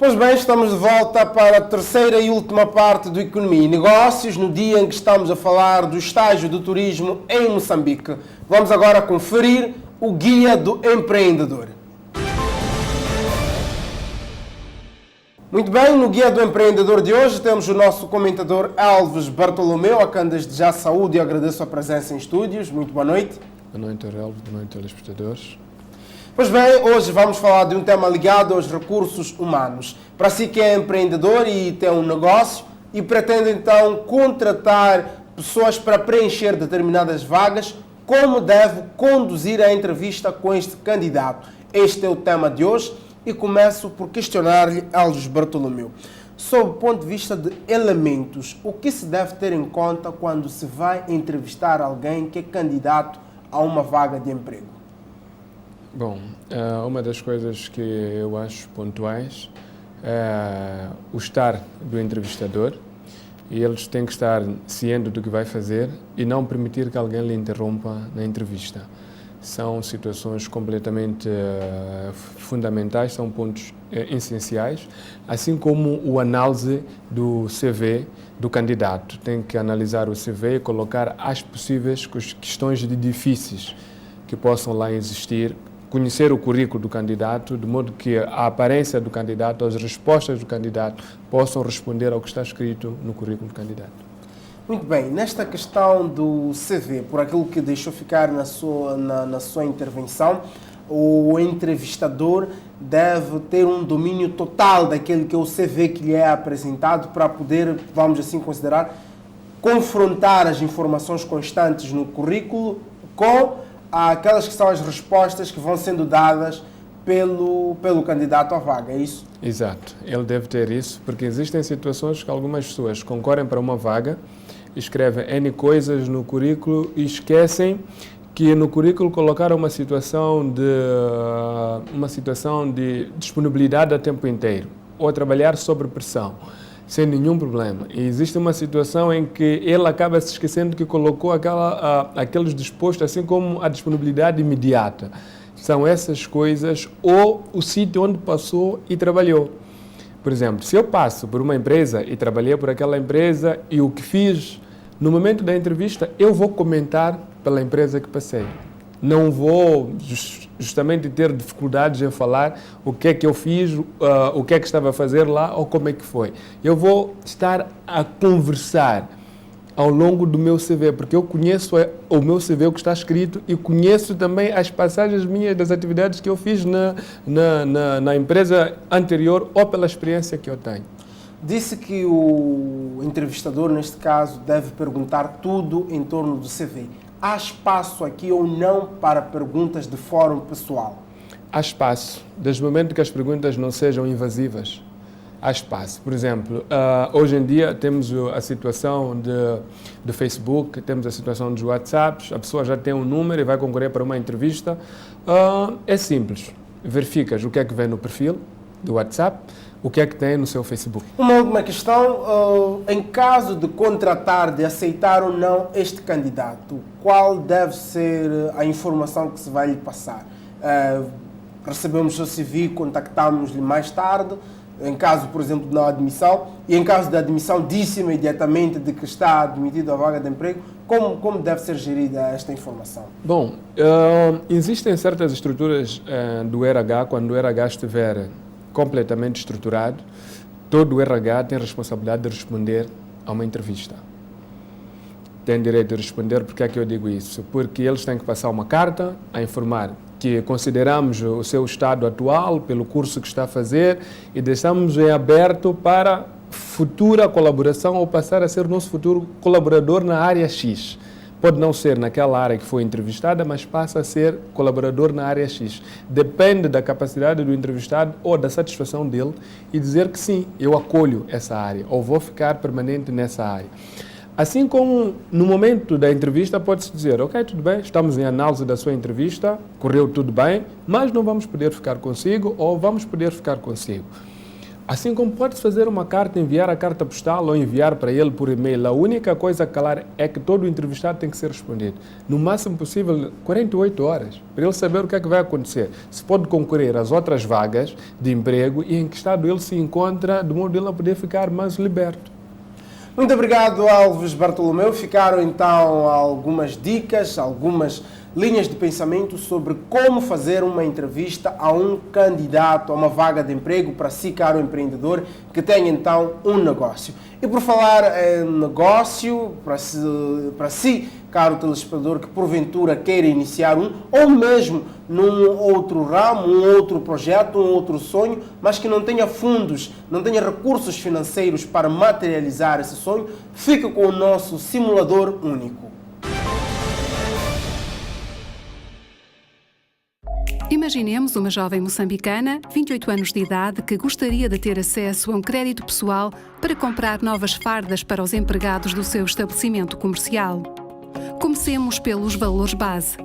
Pois bem, estamos de volta para a terceira e última parte do Economia e Negócios, no dia em que estamos a falar do estágio do turismo em Moçambique. Vamos agora conferir o Guia do Empreendedor. Muito bem, no Guia do Empreendedor de hoje temos o nosso comentador Alves Bartolomeu, a quem desde já saúde e agradeço a presença em estúdios. Muito boa noite. Boa noite, Alves. Boa noite, telespectadores. Pois bem, hoje vamos falar de um tema ligado aos recursos humanos. Para si que é empreendedor e tem um negócio e pretende então contratar pessoas para preencher determinadas vagas, como deve conduzir a entrevista com este candidato? Este é o tema de hoje e começo por questionar-lhe, Alves Bartolomeu. Sob o ponto de vista de elementos, o que se deve ter em conta quando se vai entrevistar alguém que é candidato a uma vaga de emprego? Bom, uma das coisas que eu acho pontuais é o estar do entrevistador, e eles têm que estar cientes do que vai fazer e não permitir que alguém lhe interrompa na entrevista. São situações completamente fundamentais, são pontos essenciais, assim como o análise do CV do candidato. Tem que analisar o CV e colocar as possíveis questões difíceis que possam lá existir, conhecer o currículo do candidato, de modo que a aparência do candidato, as respostas do candidato possam responder ao que está escrito no currículo do candidato. Muito bem, nesta questão do CV, por aquilo que deixou ficar na sua intervenção, o entrevistador deve ter um domínio total daquele que é o CV que lhe é apresentado para poder, vamos assim considerar, confrontar as informações constantes no currículo com aquelas que são as respostas que vão sendo dadas pelo candidato à vaga, é isso? Exato, ele deve ter isso, porque existem situações que algumas pessoas concorrem para uma vaga, escrevem N coisas no currículo e esquecem que no currículo colocaram uma situação de disponibilidade a tempo inteiro, ou a trabalhar sob pressão, sem nenhum problema. E existe uma situação em que ele acaba se esquecendo que colocou aqueles dispostos, assim como a disponibilidade imediata. São essas coisas, ou o sítio onde passou e trabalhou. Por exemplo, se eu passo por uma empresa e trabalhei por aquela empresa e o que fiz, no momento da entrevista, eu vou comentar pela empresa que passei. Não vou justamente ter dificuldades em falar o que é que eu fiz, o que é que estava a fazer lá ou como é que foi. Eu vou estar a conversar ao longo do meu CV, porque eu conheço o meu CV, o que está escrito, e conheço também as passagens minhas das atividades que eu fiz na empresa anterior ou pela experiência que eu tenho. Disse que o entrevistador, neste caso, deve perguntar tudo em torno do CV. Há espaço aqui ou não para perguntas de fórum pessoal? Há espaço, desde o momento que as perguntas não sejam invasivas. Há espaço. Por exemplo, hoje em dia temos a situação de Facebook, temos a situação dos WhatsApps, a pessoa já tem um número e vai concorrer para uma entrevista. É simples, verificas o que é que vem no perfil do WhatsApp, o que é que tem no seu Facebook. Uma última questão, em caso de contratar, de aceitar ou não este candidato, qual deve ser a informação que se vai lhe passar? Recebemos o seu CV, contactámos-lhe mais tarde, em caso, por exemplo, de não admissão, e em caso de admissão, disse imediatamente de que está admitido à vaga de emprego. Como deve ser gerida esta informação? Bom, existem certas estruturas do RH, quando o RH estiver completamente estruturado, todo o RH tem a responsabilidade de responder a uma entrevista. Tem direito de responder. Porque é que eu digo isso? Porque eles têm que passar uma carta a informar que consideramos o seu estado atual pelo curso que está a fazer e deixamos em aberto para futura colaboração ou passar a ser o nosso futuro colaborador na área X. Pode não ser naquela área que foi entrevistada, mas passa a ser colaborador na área X. Depende da capacidade do entrevistado ou da satisfação dele e dizer que sim, eu acolho essa área ou vou ficar permanente nessa área. Assim como no momento da entrevista pode-se dizer, ok, tudo bem, estamos em análise da sua entrevista, correu tudo bem, mas não vamos poder ficar consigo ou vamos poder ficar consigo. Assim como pode fazer uma carta, enviar a carta postal ou enviar para ele por e-mail. A única coisa a calar é que todo o entrevistado tem que ser respondido. No máximo possível, 48 horas, para ele saber o que é que vai acontecer. Se pode concorrer às outras vagas de emprego e em que estado ele se encontra, de modo ele a poder ficar mais liberto. Muito obrigado, Alves Bartolomeu. Ficaram então algumas dicas, algumas linhas de pensamento sobre como fazer uma entrevista a um candidato a uma vaga de emprego para si, caro empreendedor, que tem então um negócio. E por falar em negócio, para si, caro telespectador, que porventura queira iniciar um, ou mesmo num outro ramo, um outro projeto, um outro sonho, mas que não tenha fundos, não tenha recursos financeiros para materializar esse sonho, fique com o nosso simulador único. Imaginemos uma jovem moçambicana, 28 anos de idade, que gostaria de ter acesso a um crédito pessoal para comprar novas fardas para os empregados do seu estabelecimento comercial. Comecemos pelos valores base.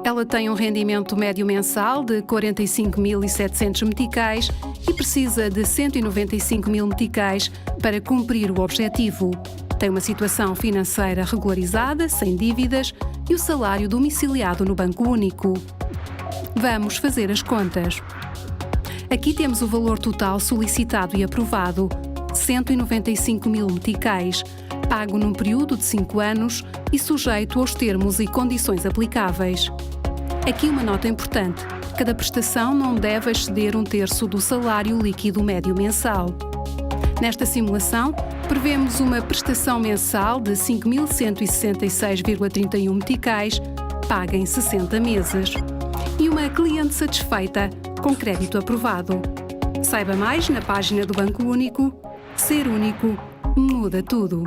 Ela tem um rendimento médio mensal de 45.700 meticais e precisa de 195.000 meticais para cumprir o objetivo. Tem uma situação financeira regularizada, sem dívidas e o salário domiciliado no Banco Único. Vamos fazer as contas. Aqui temos o valor total solicitado e aprovado, 195.000 meticais, pago num período de 5 anos e sujeito aos termos e condições aplicáveis. Aqui uma nota importante: cada prestação não deve exceder 1/3 do salário líquido médio mensal. Nesta simulação, prevemos uma prestação mensal de 5.166,31 meticais, paga em 60 meses. E uma cliente satisfeita, com crédito aprovado. Saiba mais na página do Banco Único. Ser único muda tudo.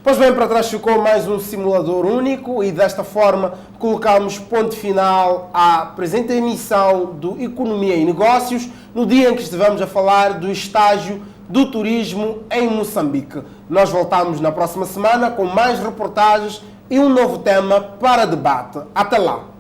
Pois bem, para trás ficou mais um simulador único e desta forma colocamos ponto final à presente emissão do Economia e Negócios, no dia em que estivemos a falar do estágio do turismo em Moçambique. Nós voltamos na próxima semana com mais reportagens e um novo tema para debate. Até lá!